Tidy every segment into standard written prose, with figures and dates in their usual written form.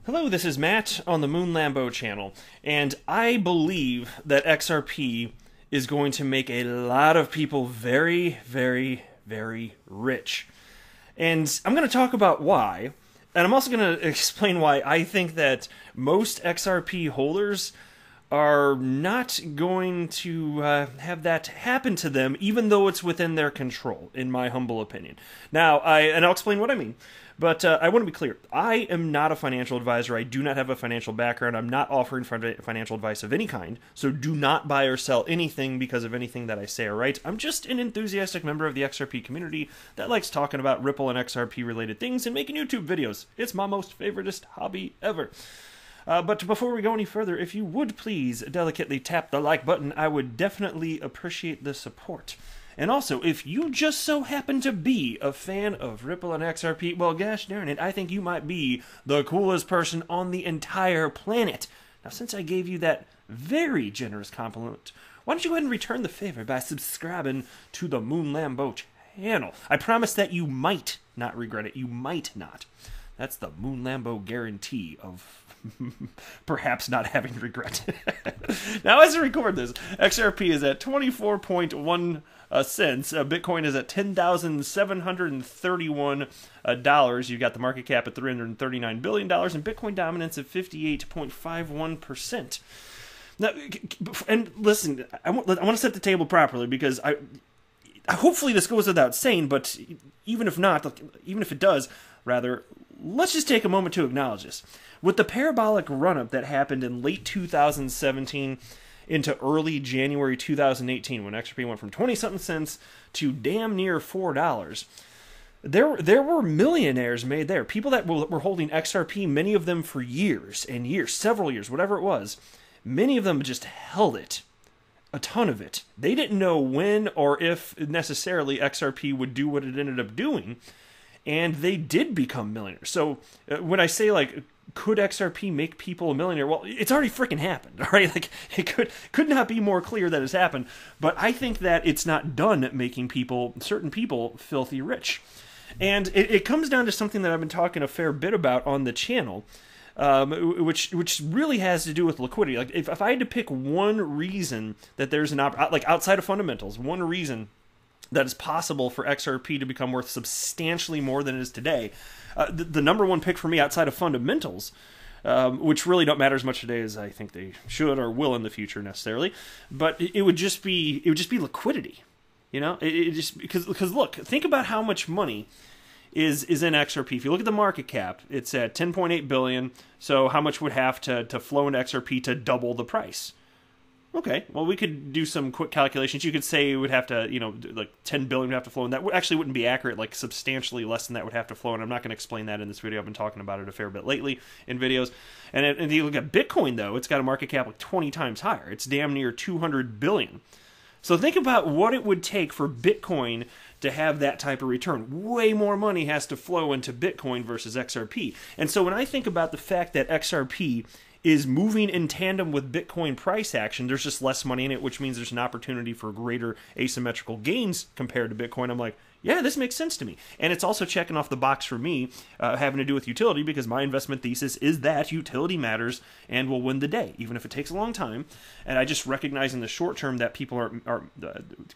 Hello, this is Matt on the Moon Lambo channel, and I believe that XRP is going to make a lot of people very, very, very rich. And I'm going to talk about why, and I'm also going to explain why I think that most XRP holders are not going to have that happen to them, even though it's within their control, in my humble opinion. Now, I'll explain what I mean. But I want to be clear. I am not a financial advisor. I do not have a financial background. I'm not offering financial advice of any kind. So do not buy or sell anything because of anything that I say or write. I'm just an enthusiastic member of the XRP community that likes talking about Ripple and XRP related things and making YouTube videos. It's my most favoritist hobby ever. But before we go any further, if you would please delicately tap the like button, I would definitely appreciate the support. And also, if you just so happen to be a fan of Ripple and XRP, well, gosh darn it, I think you might be the coolest person on the entire planet. Now, since I gave you that very generous compliment, why don't you go ahead and return the favor by subscribing to the Moon Lambo channel? I promise that you might not regret it. You might not. That's the Moon Lambo guarantee of perhaps not having regret. Now, as I record this, XRP is at 24.1 cents. Bitcoin is at $10,731. You've got the market cap at $339 billion and Bitcoin dominance of 58.51%. Now, and listen, I want to set the table properly because hopefully this goes without saying, but even if not, even if it does, rather, let's just take a moment to acknowledge this. With the parabolic run-up that happened in late 2017 into early January 2018, when XRP went from 20-something cents to damn near $4, there were millionaires made there. People that were holding XRP, many of them for years and years, several years, whatever it was. Many of them just held it. A ton of it. They didn't know when or if necessarily XRP would do what it ended up doing, and they did become millionaires. So when I say, like, could XRP make people a millionaire? Well, it's already freaking happened, right? Like, it could not be more clear that it's happened. But I think that it's not done making certain people, filthy rich. And it comes down to something that I've been talking a fair bit about on the channel, which really has to do with liquidity. Like, if I had to pick one reason that there's like outside of fundamentals, one reason that it's possible for XRP to become worth substantially more than it is today, the number one pick for me outside of fundamentals, which really don't matter as much today as I think they should or will in the future necessarily, but it would just be liquidity. You know, it just because look, think about how much money is in XRP. If you look at the market cap, it's at 10.8 billion. So how much would have to flow into XRP to double the price? Okay, well, we could do some quick calculations. You could say it would have to, like 10 billion would have to flow, and that actually wouldn't be accurate. Like, substantially less than that would have to flow, and I'm not going to explain that in this video. I've been talking about it a fair bit lately in videos. And if you look at Bitcoin, though, it's got a market cap like 20 times higher. It's damn near 200 billion. So think about what it would take for Bitcoin to have that type of return. Way more money has to flow into Bitcoin versus XRP. And so when I think about the fact that XRP is moving in tandem with Bitcoin price action, there's just less money in it, which means there's an opportunity for greater asymmetrical gains compared to Bitcoin. I'm like, yeah, this makes sense to me. And it's also checking off the box for me, having to do with utility, because my investment thesis is that utility matters and will win the day, even if it takes a long time. And I just recognize in the short term that people are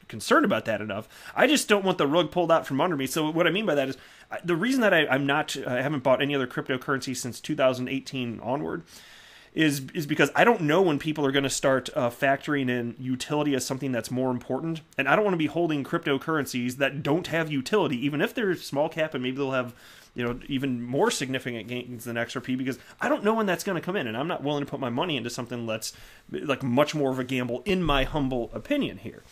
concerned about that enough. I just don't want the rug pulled out from under me. So what I mean by that is, the reason that I haven't bought any other cryptocurrency since 2018 onward is because I don't know when people are going to start factoring in utility as something that's more important. And I don't want to be holding cryptocurrencies that don't have utility, even if they're small cap and maybe they'll have, even more significant gains than XRP, because I don't know when that's going to come in. And I'm not willing to put my money into something that's like much more of a gamble, in my humble opinion here.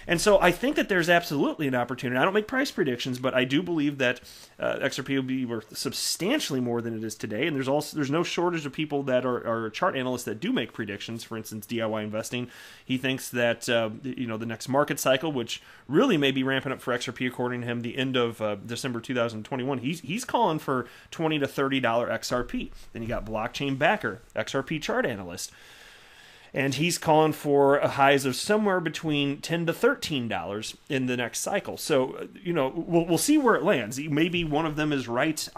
And so I think that there's absolutely an opportunity. I don't make price predictions, but I do believe that XRP will be worth substantially more than it is today. And there's no shortage of people that are chart analysts that do make predictions. For instance, DIY Investing, he thinks that the next market cycle, which really may be ramping up for XRP, according to him, the end of December 2021, he's calling for $20 to $30 XRP. Then you got Blockchain Backer, XRP chart analyst, and he's calling for highs of somewhere between $10 to $13 in the next cycle. So, we'll see where it lands. Maybe one of them is right.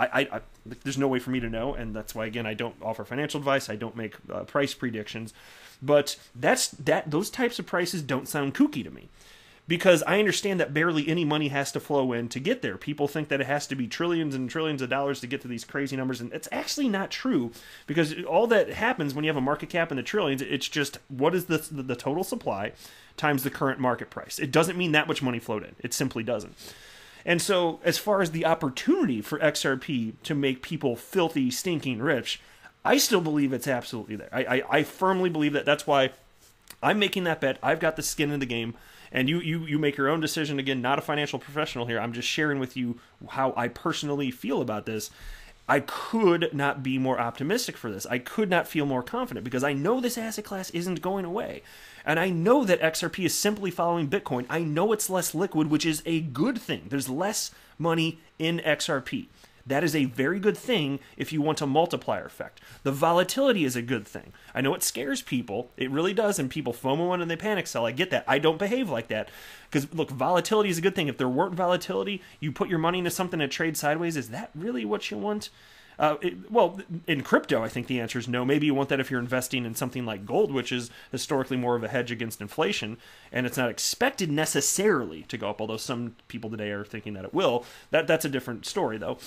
There's no way for me to know, and that's why, again, I don't offer financial advice. I don't make price predictions. But those types of prices don't sound kooky to me, because I understand that barely any money has to flow in to get there. People think that it has to be trillions and trillions of dollars to get to these crazy numbers, and it's actually not true, because all that happens when you have a market cap in the trillions, it's just what is the total supply times the current market price. It doesn't mean that much money flowed in. It simply doesn't. And so as far as the opportunity for XRP to make people filthy, stinking rich, I still believe it's absolutely there. I firmly believe that. That's why I'm making that bet. I've got the skin in the game. And you make your own decision. Again, not a financial professional here. I'm just sharing with you how I personally feel about this. I could not be more optimistic for this. I could not feel more confident, because I know this asset class isn't going away. And I know that XRP is simply following Bitcoin. I know it's less liquid, which is a good thing. There's less money in XRP. That is a very good thing if you want a multiplier effect. The volatility is a good thing. I know it scares people. It really does, and people FOMO and they panic sell. I get that. I don't behave like that. Because, look, volatility is a good thing. If there weren't volatility, you put your money into something that trades sideways. Is that really what you want? Well, in crypto, I think the answer is no. Maybe you want that if you're investing in something like gold, which is historically more of a hedge against inflation, and it's not expected necessarily to go up, although some people today are thinking that it will. That's a different story, though.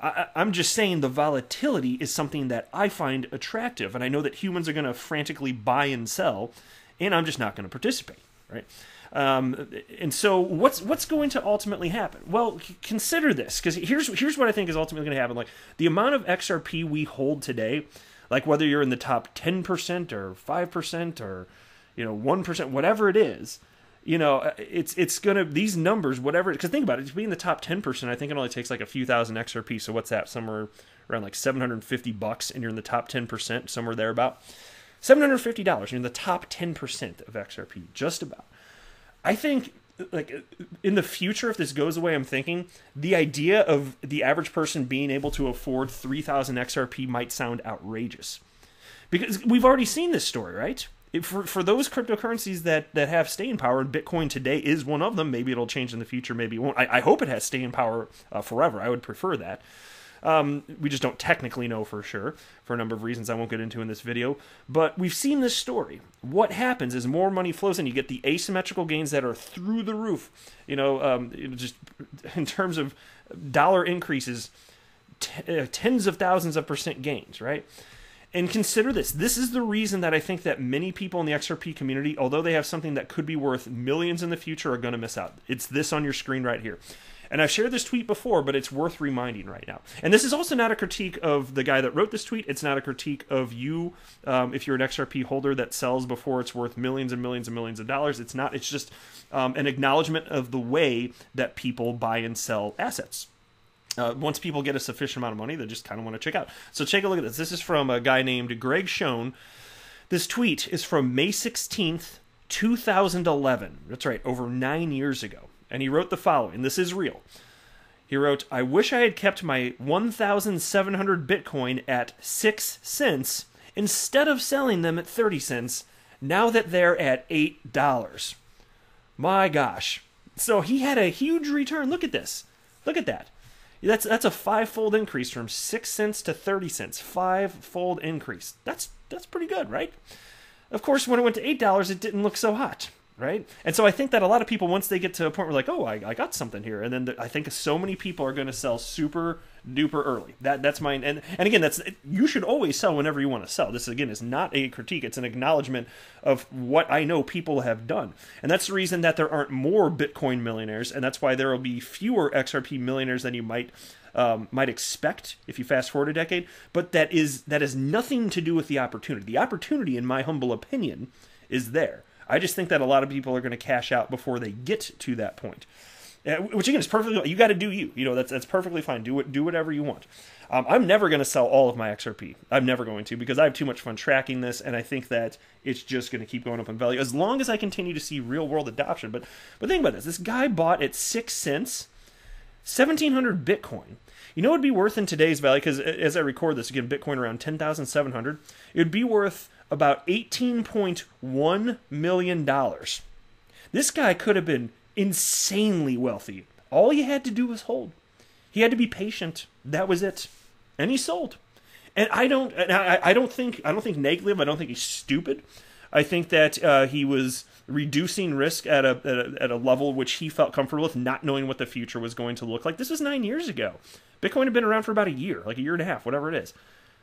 I'm just saying the volatility is something that I find attractive, and I know that humans are going to frantically buy and sell, and I'm just not going to participate, right? And so what's going to ultimately happen? Well, consider this, because here's what I think is ultimately going to happen. Like, the amount of XRP we hold today, like whether you're in the top 10% or 5% or 1%, whatever it is, it's gonna, these numbers, whatever, because think about it, to be in the top 10%, I think it only takes like a few thousand XRP. So what's that? Somewhere around like $750, and you're in the top 10%, somewhere there about $750. You're in the top 10% of XRP, just about. I think, like, in the future, if this goes away, I'm thinking the idea of the average person being able to afford 3,000 XRP might sound outrageous, because we've already seen this story, right? For those cryptocurrencies that have staying power, and Bitcoin today is one of them. Maybe it'll change in the future, maybe it won't. I hope it has staying power forever. I would prefer that. We just don't technically know for sure, for a number of reasons I won't get into in this video. But we've seen this story. What happens is more money flows in. You get the asymmetrical gains that are through the roof. Just in terms of dollar increases, tens of thousands of percent gains, right? And consider this. This is the reason that I think that many people in the XRP community, although they have something that could be worth millions in the future, are going to miss out. It's this on your screen right here. And I've shared this tweet before, but it's worth reminding right now. And this is also not a critique of the guy that wrote this tweet. It's not a critique of you if you're an XRP holder that sells before it's worth millions and millions and millions of dollars. It's not. It's just an acknowledgement of the way that people buy and sell assets. Once people get a sufficient amount of money, they just kind of want to check out. So take a look at this. This is from a guy named Greg Schoen. This tweet is from May 16th, 2011. That's right, over 9 years ago. And he wrote the following. This is real. He wrote, "I wish I had kept my 1,700 Bitcoin at 6 cents instead of selling them at 30 cents now that they're at $8. My gosh." So he had a huge return. Look at this. Look at that. That's a five-fold increase from 6 cents to 30 cents. Five-fold increase. That's pretty good, right? Of course, when it went to $8, it didn't look so hot, right? And so I think that a lot of people, once they get to a point where like, oh, I got something here, and then I think so many people are going to sell super duper early. That's mine. And again, you should always sell whenever you want to sell. This again is not a critique; it's an acknowledgement of what I know people have done, and that's the reason that there aren't more Bitcoin millionaires, and that's why there will be fewer XRP millionaires than you might expect if you fast forward a decade. But that has nothing to do with the opportunity. The opportunity, in my humble opinion, is there. I just think that a lot of people are going to cash out before they get to that point. Which again is perfectly. You got to do you. That's perfectly fine. Do whatever you want. I'm never going to sell all of my XRP. I'm never going to, because I have too much fun tracking this, and I think that it's just going to keep going up in value as long as I continue to see real world adoption. But think about this. This guy bought at 6 cents, 1,700 Bitcoin. You know what it'd be worth in today's value? Because as I record this, again, Bitcoin around 10,700. It would be worth about $18.1 million. This guy could have been insanely wealthy. All you had to do was hold. He had to be patient. That was it. and he sold. And I don't think negatively. I don't think he's stupid. I think that he was reducing risk at a level which he felt comfortable with, not knowing what the future was going to look like. This was 9 years ago. Bitcoin had been around for about a year, like a year and a half, whatever it is.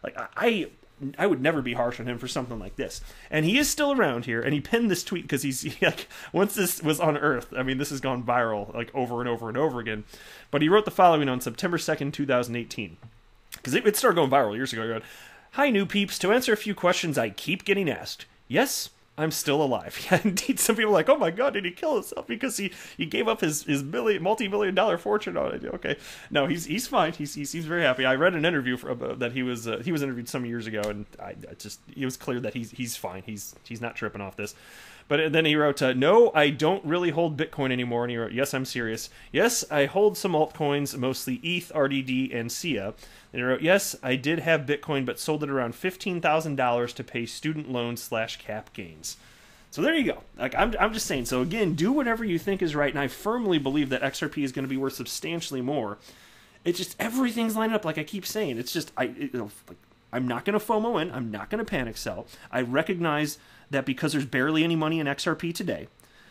Like I would never be harsh on him for something like this. And he is still around here, and he pinned this tweet because he's like, once this was unearthed, I mean, this has gone viral like over and over and over again. But he wrote the following on September 2nd, 2018. Because it started going viral years ago. He wrote, "Hi, new peeps. To answer a few questions I keep getting asked. Yes, I'm still alive." Yeah, indeed. Some people are like, "Oh my God, did he kill himself because he gave up his multi-million-dollar fortune on it?" Okay, no, he's fine. He seems very happy. I read an interview that he was interviewed some years ago, and it was clear that he's fine. He's not tripping off this. But then he wrote, "No, I don't really hold Bitcoin anymore." And he wrote, "Yes, I'm serious. Yes, I hold some altcoins, mostly ETH, RDD, and SIA." And he wrote, "Yes, I did have Bitcoin, but sold it around $15,000 to pay student loans / cap gains." So there you go. Like I'm just saying. So again, do whatever you think is right, and I firmly believe that XRP is going to be worth substantially more. It's just everything's lined up, like I keep saying. It's just I'm not going to FOMO in. I'm not going to panic sell. I recognize that because there's barely any money in XRP today,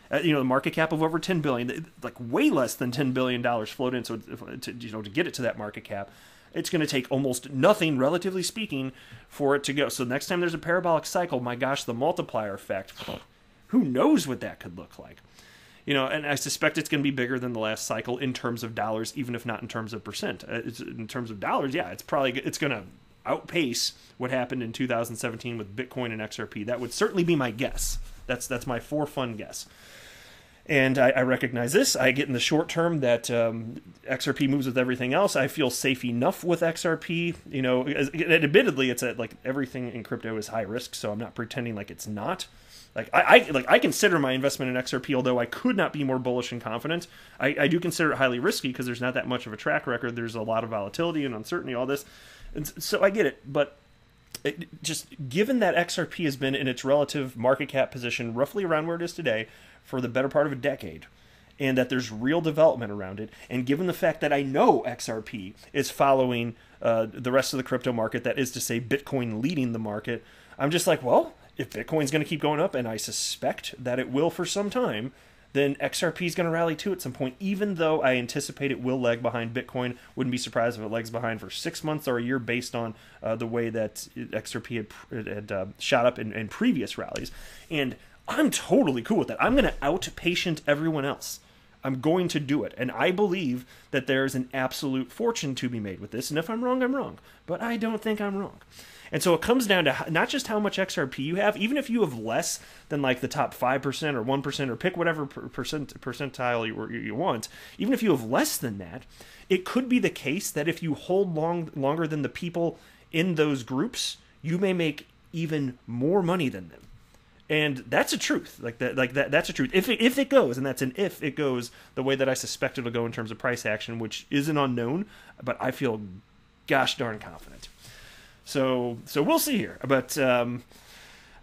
the market cap of over $10 billion, like way less than $10 billion flowed in. So to get it to that market cap, it's going to take almost nothing, relatively speaking, for it to go. So next time there's a parabolic cycle, my gosh, the multiplier effect, who knows what that could look like? And I suspect it's going to be bigger than the last cycle in terms of dollars, even if not in terms of percent. In terms of dollars, yeah, it's going to outpace what happened in 2017 with Bitcoin and XRP. That would certainly be my guess. That's my for fun guess. And I recognize this. I get in the short term that XRP moves with everything else. I feel safe enough with XRP. Admittedly, it's like everything in crypto is high risk, so I'm not pretending like it's not. I consider my investment in XRP, although I could not be more bullish and confident. I do consider it highly risky because there's not that much of a track record. There's a lot of volatility and uncertainty, all this. And so I get it, but just given that XRP has been in its relative market cap position roughly around where it is today for the better part of a decade, and that there's real development around it, and given the fact that I know XRP is following the rest of the crypto market, that is to say Bitcoin leading the market, I'm just like, well, if Bitcoin's going to keep going up, and I suspect that it will for some time, then XRP is going to rally too at some point, even though I anticipate it will lag behind Bitcoin. Wouldn't be surprised if it lags behind for 6 months or a year based on the way that XRP had shot up in previous rallies. And I'm totally cool with that. I'm going to outpatient everyone else. I'm going to do it. And I believe that there's an absolute fortune to be made with this. And if I'm wrong, I'm wrong. But I don't think I'm wrong. And so it comes down to not just how much XRP you have, even if you have less than like the top 5% or 1%, or pick whatever percentile you want, even if you have less than that, it could be the case that if you hold longer than the people in those groups, you may make even more money than them. And that's a truth. That's a truth. If it goes, and that's an if it goes the way that I suspect it'll go in terms of price action, which is an unknown, but I feel gosh darn confident. So we'll see here. But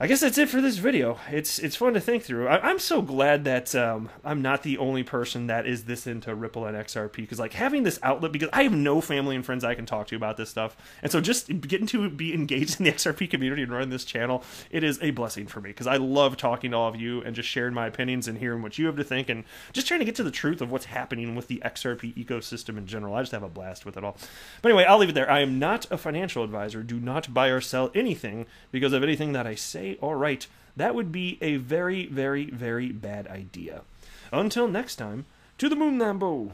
I guess that's it for this video. It's fun to think through. I'm so glad that I'm not the only person that is this into Ripple and XRP, because like having this outlet, because I have no family and friends I can talk to about this stuff, and so just getting to be engaged in the XRP community and running this channel, it is a blessing for me, because I love talking to all of you and just sharing my opinions and hearing what you have to think, and just trying to get to the truth of what's happening with the XRP ecosystem in general. I just have a blast with it all. But anyway, I'll leave it there. I am not a financial advisor. Do not buy or sell anything because of anything that I say or write. That would be a very, very, very bad idea. Until next time, to the moon, Lambo!